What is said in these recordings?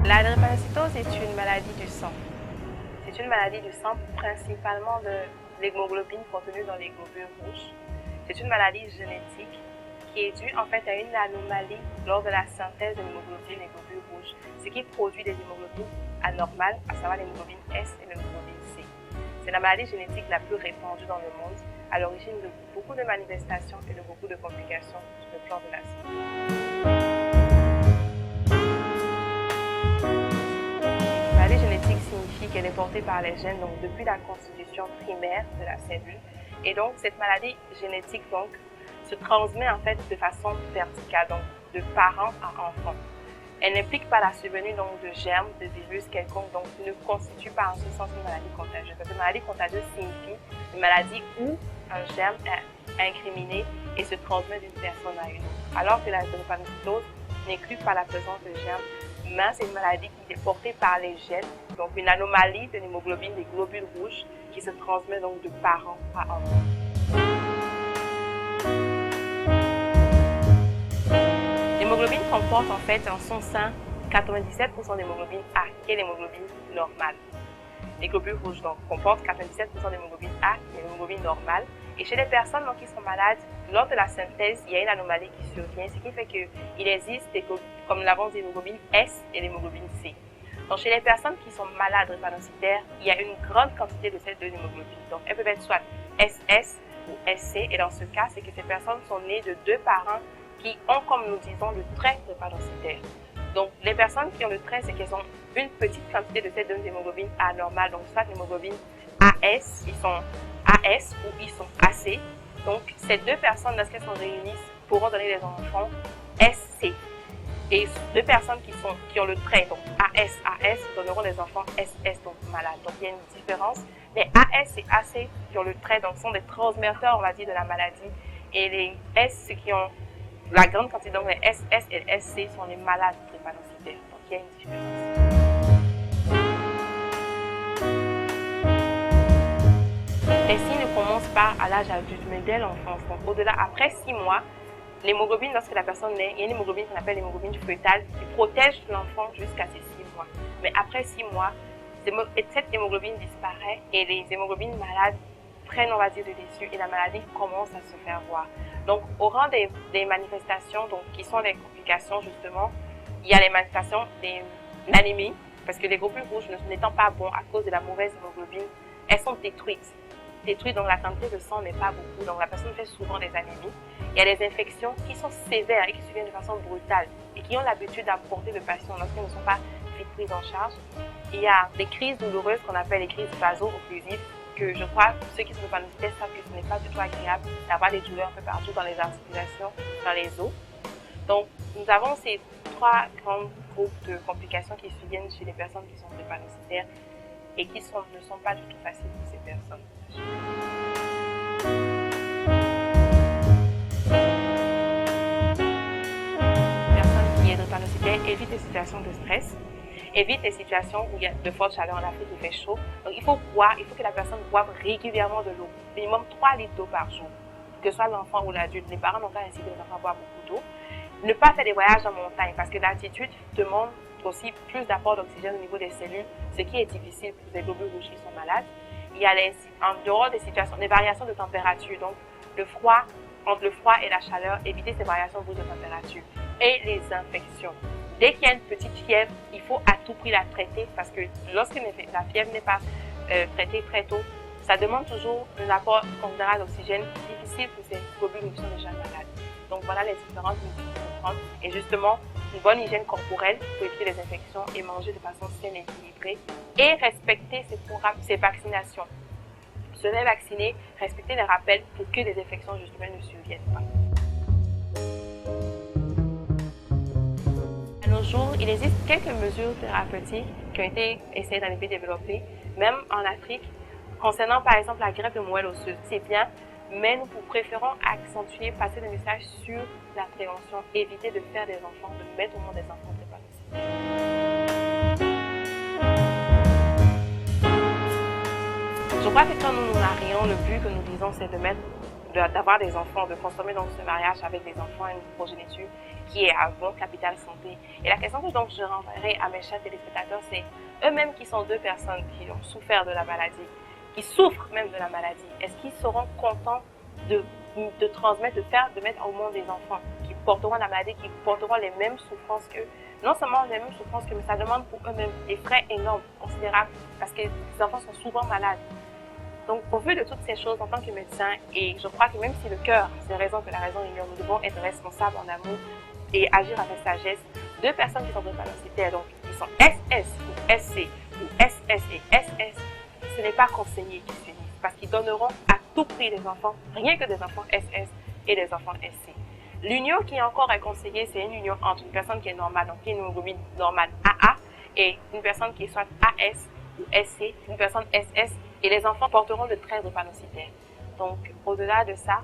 La drépanocytose est une maladie du sang. C'est une maladie du sang principalement de l'hémoglobine contenue dans les globules rouges. C'est une maladie génétique qui est due en fait à une anomalie lors de la synthèse de l'hémoglobine et globules rouges, ce qui produit des hémoglobines anormales, à savoir l'hémoglobine S et l'hémoglobine C. C'est la maladie génétique la plus répandue dans le monde, à l'origine de beaucoup de manifestations et de beaucoup de complications sur le plan de la santé. La maladie génétique signifie qu'elle est portée par les gènes donc depuis la constitution primaire de la cellule. Et donc cette maladie génétique donc se transmet en fait de façon verticale, donc de parent à enfant. Elle n'implique pas la survenue donc de germes, de virus quelconque, donc ne constitue pas en ce sens une maladie contagieuse. Parce que maladie contagieuse signifie une maladie où un germe est incriminé et se transmet d'une personne à une autre. Alors que la drépanocytose n'inclut pas la présence de germes, mais c'est une maladie qui est portée par les gènes, donc une anomalie de l'hémoglobine des globules rouges qui se transmet donc de parent à enfant. L'hémoglobine comporte en fait en son sein 97% d'hémoglobine A, qui est l'hémoglobine normale. Les globules rouges donc comportent 97% d'hémoglobine A, qui est l'hémoglobine normale. Et chez les personnes donc, qui sont malades, lors de la synthèse, il y a une anomalie qui survient, ce qui fait qu'il existe, comme nous l'avons dit, l'hémoglobine S et l'hémoglobine C. Donc chez les personnes qui sont malades drépanocytaires, il y a une grande quantité de ces deux hémoglobines. Donc elles peuvent être soit SS ou SC, et dans ce cas, c'est que ces personnes sont nées de deux parents qui ont, comme nous disons, le trait drépanocytaire. Donc, les personnes qui ont le trait, c'est qu'elles ont une petite quantité de ces deux hémoglobines anormales, donc soit l'hémoglobine AS, ils sont AS ou ils sont AC. Donc, ces deux personnes, lorsqu'elles sont réunies, pourront donner des enfants SC. Et deux personnes qui ont le trait, donc AS donneront des enfants SS, donc malades. Donc, il y a une différence. Les AS et AC qui ont le trait, donc sont des transmetteurs, on va dire, de la maladie. Et les S, ceux qui ont la grande quantité, donc les SS et les SC sont les malades drépanocytaires. Donc il y a une différence. Les signes ne commencent pas à l'âge adulte, mais dès l'enfance. Donc au-delà, après 6 mois, l'hémoglobine, lorsque la personne naît, il y a une hémoglobine qu'on appelle l'hémoglobine fœtale qui protège l'enfant jusqu'à ses 6 mois. Mais après 6 mois, cette hémoglobine disparaît et les hémoglobines malades prennent, on va dire, le dessus et la maladie commence à se faire voir. Donc, au rang des manifestations, donc, qui sont les complications, justement, il y a les manifestations d'anémie, parce que les globules rouges n'étant pas bons à cause de la mauvaise hémoglobine, elles sont détruites. Donc la quantité de sang n'est pas beaucoup, donc la personne fait souvent des anémies. Il y a des infections qui sont sévères et qui surviennent de façon brutale et qui ont l'habitude d'apporter le patient lorsqu'elles ne sont pas vite prises en charge. Il y a des crises douloureuses qu'on appelle les crises vaso-occlusives, que je crois que ceux qui sont drépanocytaires savent que ce n'est pas du tout agréable d'avoir des douleurs un peu partout dans les articulations, dans les os. Donc, nous avons ces 3 grands groupes de complications qui surviennent chez les personnes qui sont drépanocytaires et qui ne sont pas du tout faciles pour ces personnes. Une personne qui est drépanocytaire évite les situations de stress, évite les situations où il y a de fortes chaleurs en Afrique, il fait chaud. Donc il faut que la personne boive régulièrement de l'eau, minimum 3 litres d'eau par jour, que ce soit l'enfant ou l'adulte. Les parents n'ont pas incité les enfants à boire beaucoup d'eau. Ne pas faire des voyages en montagne parce que l'altitude demande aussi plus d'apport d'oxygène au niveau des cellules, ce qui est difficile pour les globules rouges qui sont malades. Il y a en dehors des situations, des variations de température, donc entre le froid et la chaleur, éviter ces variations brusques de température. Et les infections. Dès qu'il y a une petite fièvre, il faut à tout prix la traiter parce que lorsque la fièvre n'est pas traitée très tôt, ça demande toujours un apport considérable d'oxygène difficile pour ces globules qui sont déjà malades. Donc voilà les différences que nous devons comprendre. Et justement, une bonne hygiène corporelle pour éviter les infections et manger de façon saine et équilibrée et respecter ces vaccinations. Se faire vacciner, respecter les rappels pour que les infections justement ne surviennent pas. À nos jours, il existe quelques mesures thérapeutiques qui ont été essayées dans les pays développés, même en Afrique, concernant par exemple la greffe de moelle osseuse. C'est bien, mais nous préférons accentuer, passer le message sur la prévention, éviter de faire des enfants, de mettre au monde des enfants drépanocytaires. Je crois que quand nous nous marions, le but que nous disons, c'est de mettre d'avoir des enfants, de consommer donc ce mariage avec des enfants et une progéniture qui est à bon capital santé. Et la question que donc je renverrai à mes chers téléspectateurs, c'est eux-mêmes qui sont deux personnes qui ont souffert de la maladie, qui souffrent même de la maladie, est-ce qu'ils seront contents de transmettre, de mettre au monde des enfants qui porteront la maladie, qui porteront les mêmes souffrances qu'eux? Non seulement les mêmes souffrances que, mais ça demande pour eux-mêmes des frais énormes, considérables, parce que les enfants sont souvent malades. Donc, au vu de toutes ces choses, en tant que médecin, et je crois que même si le cœur, c'est raison que la raison ignore, nous devons être responsables en amour et agir avec sagesse. Deux personnes qui sont drépanocytaires, donc qui sont SS ou SC ou SS et SS, ce n'est pas conseillé qu'ils s'unissent parce qu'ils donneront à tout prix des enfants, rien que des enfants SS et des enfants SC. L'union qui est encore conseillée, c'est une union entre une personne qui est normale, donc qui est une hémoglobine normale AA, et une personne qui est soit AS ou SC, une personne SS, et les enfants porteront le trait drépanocytaire. Donc, au-delà de ça,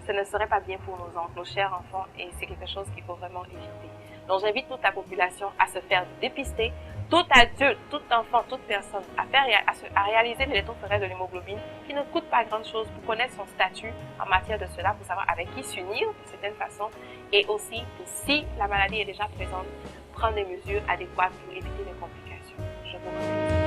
ce ne serait pas bien pour nos chers enfants, et c'est quelque chose qu'il faut vraiment éviter. Donc, j'invite toute la population à se faire dépister, tout adulte, tout enfant, toute personne, à réaliser l'électrophorése de l'hémoglobine, qui ne coûte pas grand-chose pour connaître son statut en matière de cela, pour savoir avec qui s'unir de certaines façons, et aussi, si la maladie est déjà présente, prendre des mesures adéquates pour éviter les complications. Je vous remercie.